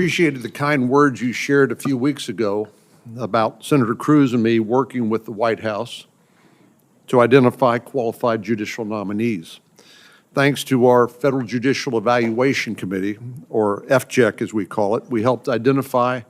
Appreciated the kind words you shared a few weeks ago about Senator Cruz and me working with the White House to identify qualified judicial nominees. Thanks to our Federal Judicial Evaluation Committee, or FJEC as we call it, we helped identify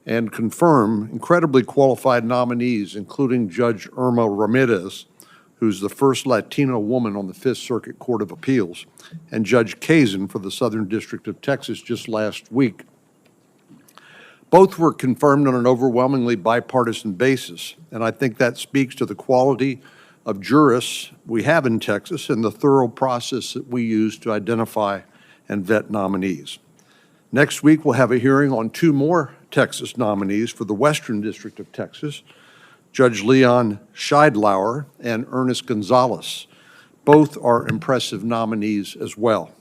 and confirm incredibly qualified nominees, including Judge Irma Ramirez, who's the first Latino woman on the Fifth Circuit Court of Appeals, and Judge Kazin for the Southern District of Texas just last week. Both were confirmed on an overwhelmingly bipartisan basis, and I think that speaks to the quality of jurists we have in Texas and the thorough process that we use to identify and vet nominees. Next week, we'll have a hearing on two more Texas nominees for the Western District of Texas, Judge Leon Scheidlauer and Ernest Gonzalez. Both are impressive nominees as well.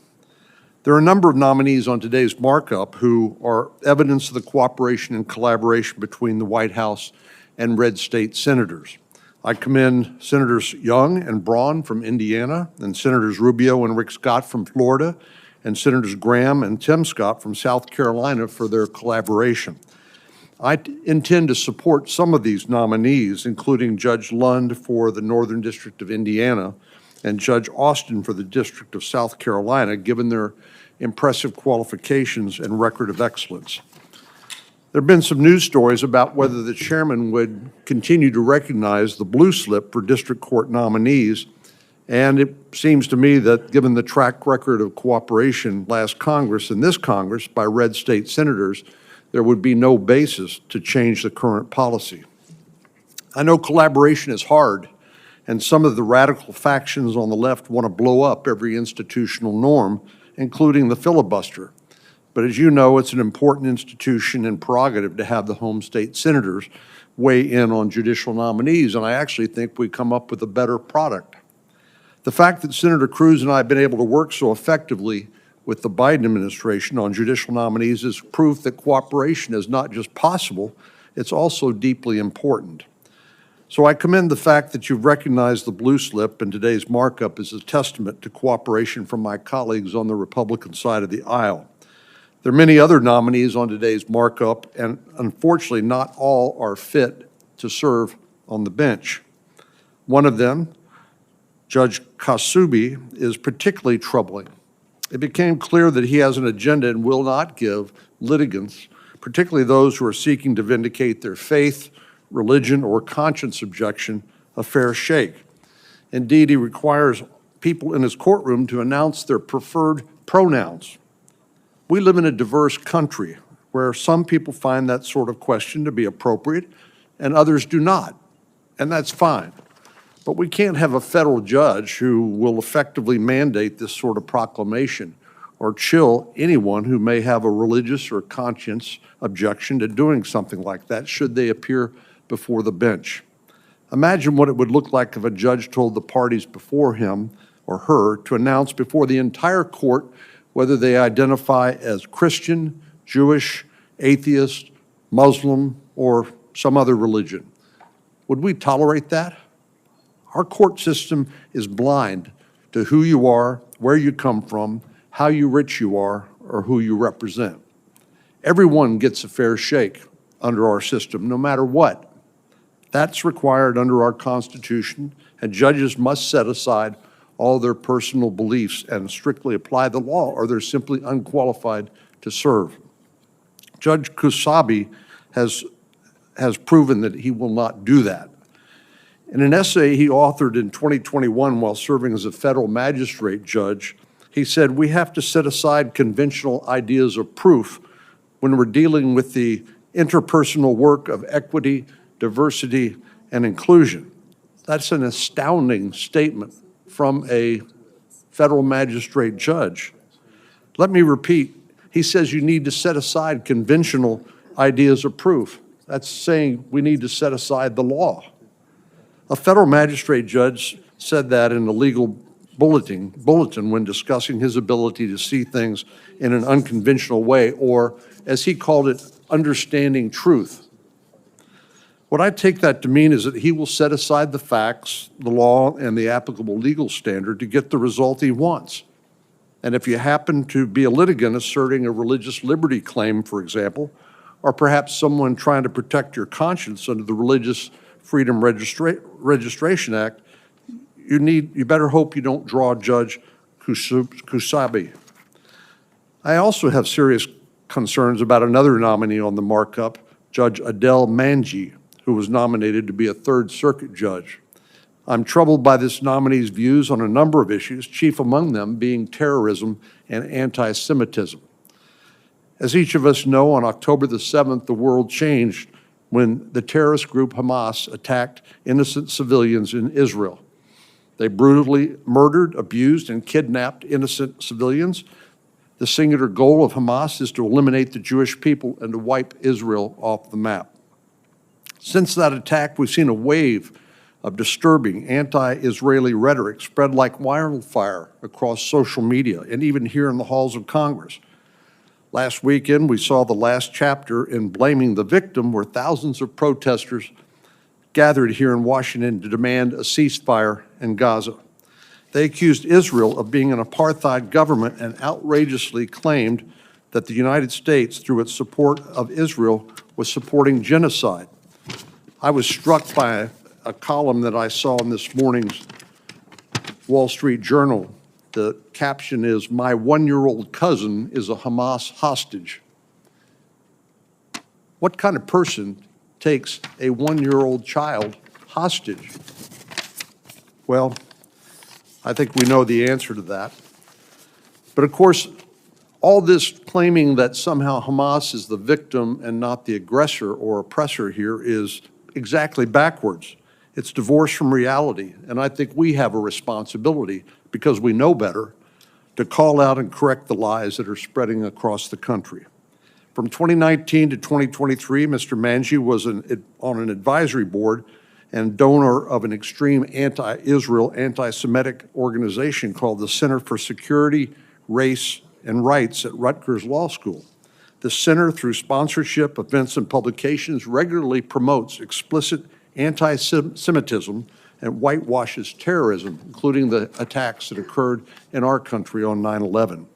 There are a number of nominees on today's markup who are evidence of the cooperation and collaboration between the White House and red state senators. I commend Senators Young and Braun from Indiana, and Senators Rubio and Rick Scott from Florida, and Senators Graham and Tim Scott from South Carolina for their collaboration. I intend to support some of these nominees, including Judge Lund for the Northern District of Indiana and Judge Austin for the District of South Carolina, given their impressive qualifications and record of excellence. There have been some news stories about whether the chairman would continue to recognize the blue slip for district court nominees, and it seems to me that given the track record of cooperation last Congress and this Congress by red state senators, there would be no basis to change the current policy. I know collaboration is hard, and some of the radical factions on the left want to blow up every institutional norm, including the filibuster. But as you know, it's an important institution and prerogative to have the home state senators weigh in on judicial nominees, and I actually think we come up with a better product. The fact that Senator Cruz and I have been able to work so effectively with the Biden administration on judicial nominees is proof that cooperation is not just possible, it's also deeply important. So I commend the fact that you've recognized the blue slip in today's markup as a testament to cooperation from my colleagues on the Republican side of the aisle. There are many other nominees on today's markup, and unfortunately not all are fit to serve on the bench. One of them, Judge Kasubhai, is particularly troubling. It became clear that he has an agenda and will not give litigants, particularly those who are seeking to vindicate their faith, religion, or conscience objection, a fair shake. Indeed, he requires people in his courtroom to announce their preferred pronouns. We live in a diverse country where some people find that sort of question to be appropriate and others do not, and that's fine. But we can't have a federal judge who will effectively mandate this sort of proclamation or chill anyone who may have a religious or conscience objection to doing something like that should they appear before the bench. Imagine what it would look like if a judge told the parties before him or her to announce before the entire court whether they identify as Christian, Jewish, atheist, Muslim, or some other religion. Would we tolerate that? Our court system is blind to who you are, where you come from, how rich you are, or who you represent. Everyone gets a fair shake under our system, no matter what. That's required under our Constitution, and judges must set aside all their personal beliefs and strictly apply the law, or they're simply unqualified to serve. Judge Kasubhai has proven that he will not do that. In an essay he authored in 2021 while serving as a federal magistrate judge, he said, "We have to set aside conventional ideas of proof when we're dealing with the interpersonal work of equity, diversity, and inclusion." That's an astounding statement from a federal magistrate judge. Let me repeat, he says you need to set aside conventional ideas of proof. That's saying we need to set aside the law. A federal magistrate judge said that in the legal bulletin when discussing his ability to see things in an unconventional way, or as he called it, understanding truth. What I take that to mean is that he will set aside the facts, the law, and the applicable legal standard to get the result he wants. And if you happen to be a litigant asserting a religious liberty claim, for example, or perhaps someone trying to protect your conscience under the Religious Freedom Registration Act, you better hope you don't draw Judge Kasubhai. I also have serious concerns about another nominee on the markup, Judge Manangi, who was nominated to be a Third Circuit judge. I'm troubled by this nominee's views on a number of issues, chief among them being terrorism and anti-Semitism. As each of us know, on October the 7th, the world changed when the terrorist group Hamas attacked innocent civilians in Israel. They brutally murdered, abused, and kidnapped innocent civilians. The singular goal of Hamas is to eliminate the Jewish people and to wipe Israel off the map. Since that attack, we've seen a wave of disturbing anti-Israeli rhetoric spread like wildfire across social media and even here in the halls of Congress. Last weekend, we saw the last chapter in Blaming the Victim, where thousands of protesters gathered here in Washington to demand a ceasefire in Gaza. They accused Israel of being an apartheid government and outrageously claimed that the United States, through its support of Israel, was supporting genocide. I was struck by a column that I saw in this morning's Wall Street Journal. The caption is, "My one-year-old cousin is a Hamas hostage." What kind of person takes a one-year-old child hostage? Well, I think we know the answer to that. But of course, all this claiming that somehow Hamas is the victim and not the aggressor or oppressor here is exactly backwards. It's divorced from reality, and I think we have a responsibility, because we know better, to call out and correct the lies that are spreading across the country. From 2019 to 2023, Mr. Manangi was on an advisory board and donor of an extreme anti-Israel, anti-Semitic organization called the Center for Security, Race, and Rights at Rutgers Law School. The center, through sponsorship, events, and publications, regularly promotes explicit anti-Semitism and whitewashes terrorism, including the attacks that occurred in our country on 9/11.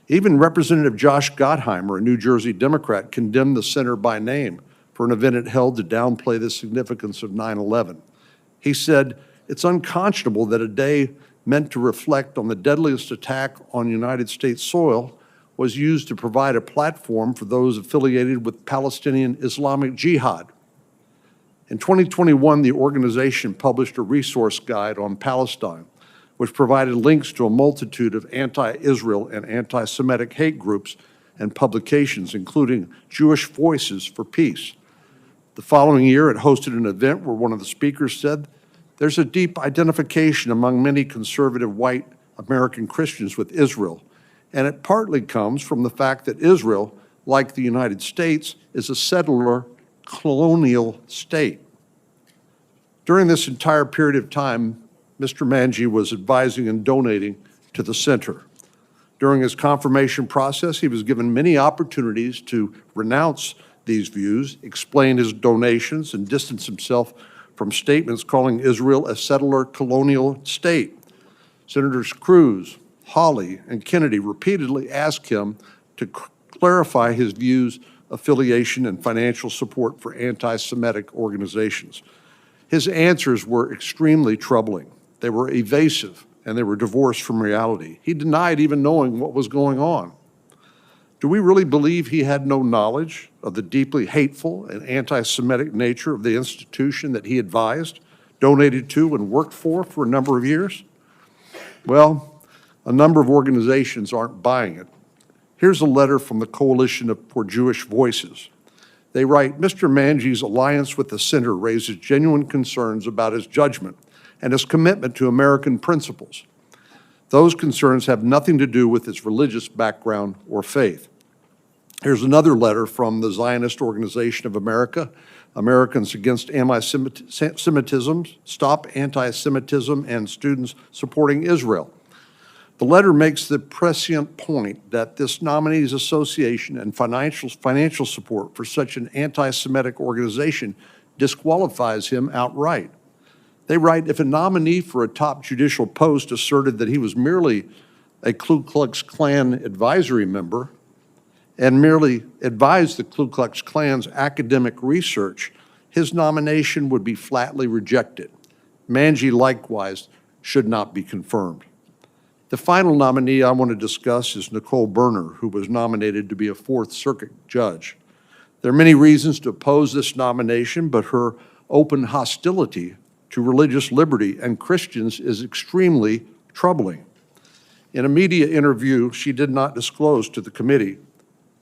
Even Representative Josh Gottheimer, a New Jersey Democrat, condemned the center by name for an event it held to downplay the significance of 9/11. He said, "It's unconscionable that a day meant to reflect on the deadliest attack on United States soil was used to provide a platform for those affiliated with Palestinian Islamic Jihad." In 2021, the organization published a resource guide on Palestine, which provided links to a multitude of anti-Israel and anti-Semitic hate groups and publications, including Jewish Voices for Peace. The following year, it hosted an event where one of the speakers said, "There's a deep identification among many conservative white American Christians with Israel, and it partly comes from the fact that Israel, like the United States, is a settler colonial state." During this entire period of time, Mr. Manangi was advising and donating to the center. During his confirmation process, he was given many opportunities to renounce these views, explain his donations, and distance himself from statements calling Israel a settler colonial state. Senators Cruz, Hawley, and Kennedy repeatedly asked him to clarify his views, affiliation, and financial support for anti-Semitic organizations. His answers were extremely troubling. They were evasive, and they were divorced from reality. He denied even knowing what was going on. Do we really believe he had no knowledge of the deeply hateful and anti-Semitic nature of the institution that he advised, donated to, and worked for a number of years? Well, a number of organizations aren't buying it. Here's a letter from the Coalition for Jewish Voices. They write, "Mr. Manangi's alliance with the center raises genuine concerns about his judgment and his commitment to American principles. Those concerns have nothing to do with his religious background or faith." Here's another letter from the Zionist Organization of America, Americans Against Anti-Semitism, Stop Anti-Semitism, and Students Supporting Israel. The letter makes the prescient point that this nominees association and financial support for such an anti-Semitic organization disqualifies him outright. They write, "If a nominee for a top judicial post asserted that he was merely a Ku Klux Klan advisory member, and merely advised the Ku Klux Klan's academic research, his nomination would be flatly rejected. Manangi, likewise, should not be confirmed. The final nominee I want to discuss is Nicole Berner, who was nominated to be a Fourth Circuit judge. There are many reasons to oppose this nomination, but her open hostility to religious liberty and Christians is extremely troubling. In a media interview she did not disclose to the committee,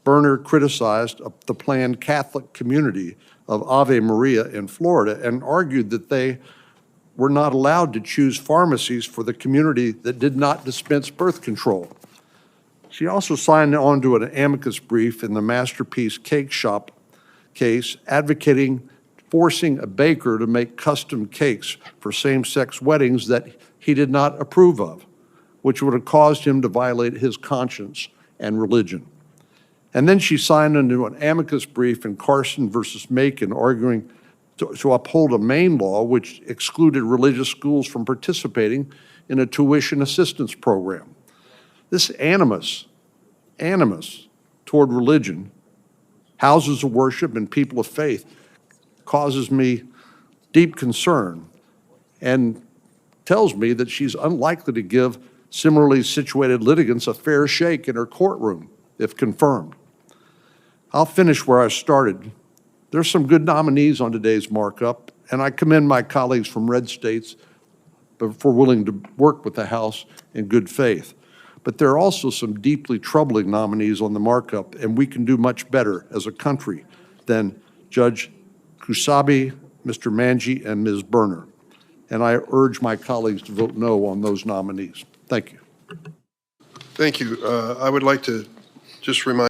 Berner criticized the planned Catholic community of Ave Maria in Florida and argued that they were not allowed to choose pharmacies for the community that did not dispense birth control. She also signed on to an amicus brief in the Masterpiece Cake Shop case, advocating forcing a baker to make custom cakes for same-sex weddings that he did not approve of, which would have caused him to violate his conscience and religion. And then she signed into an amicus brief in Carson versus Macon, arguing to uphold a Maine law which excluded religious schools from participating in a tuition assistance program. This animus toward religion, houses of worship, and people of faith causes me deep concern and tells me that she's unlikely to give similarly situated litigants a fair shake in her courtroom if confirmed. I'll finish where I started. There's some good nominees on today's markup, and I commend my colleagues from red states for willing to work with the House in good faith. But there are also some deeply troubling nominees on the markup, and we can do much better as a country than Judge Kasubhai, Mr. Manangi, and Ms. Berner. And I urge my colleagues to vote no on those nominees. Thank you. Thank you. I would like to just remind